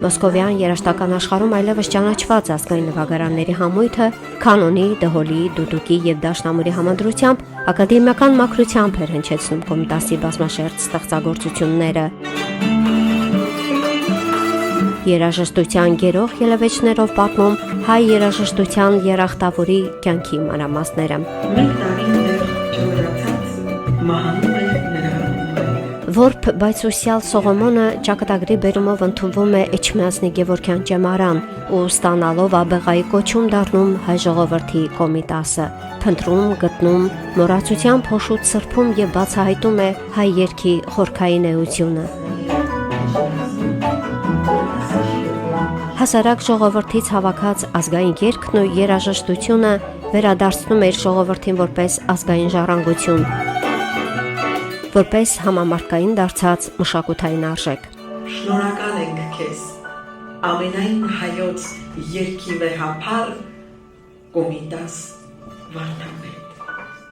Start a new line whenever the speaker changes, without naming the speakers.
Մոսկովյան երաժշտական աշխարհում այլևս ճանաչված ազգային նվագարանների համույթը կանոնի, դհոլի, դուդուկի եւ դաշնամուրի համադրությամբ ակադեմիական մաքրությամբ էր հնչեցնում Կոմիտասի բազմաշերտ ստեղծագործությունները։ Երաժշտության գերող ելևէջներով պատմում հայ երաժշտության երախտավորի կյանքի մանրամասները։ Որբ Բայցուսյալ Սողոմոնը ճակատագրի բերումով ընդունվում է Էջմիածնի Գևորգյան ճեմարան ու ստանալով աբեղայի կոչում դառնում հայ ժողովրդի Կոմիտասը, փնտրում, գտնում, մոռացության փոշուտ սրբում եւ բացահայտում է հայ երգի խորքային էությունը։ Հասարակ ժողովրդից հավաքած ազգային երգն ու երաժշտությունը վերադարձնում է իր ժողովրդին որպես ազգային ժառանգություն, որպես համամարտկային դարձած մշակութային արժեք։
Շնորհակալ ենք քեզ ամենայն հայոց երգի վեհապար Կոմիտաս Վարդապետ։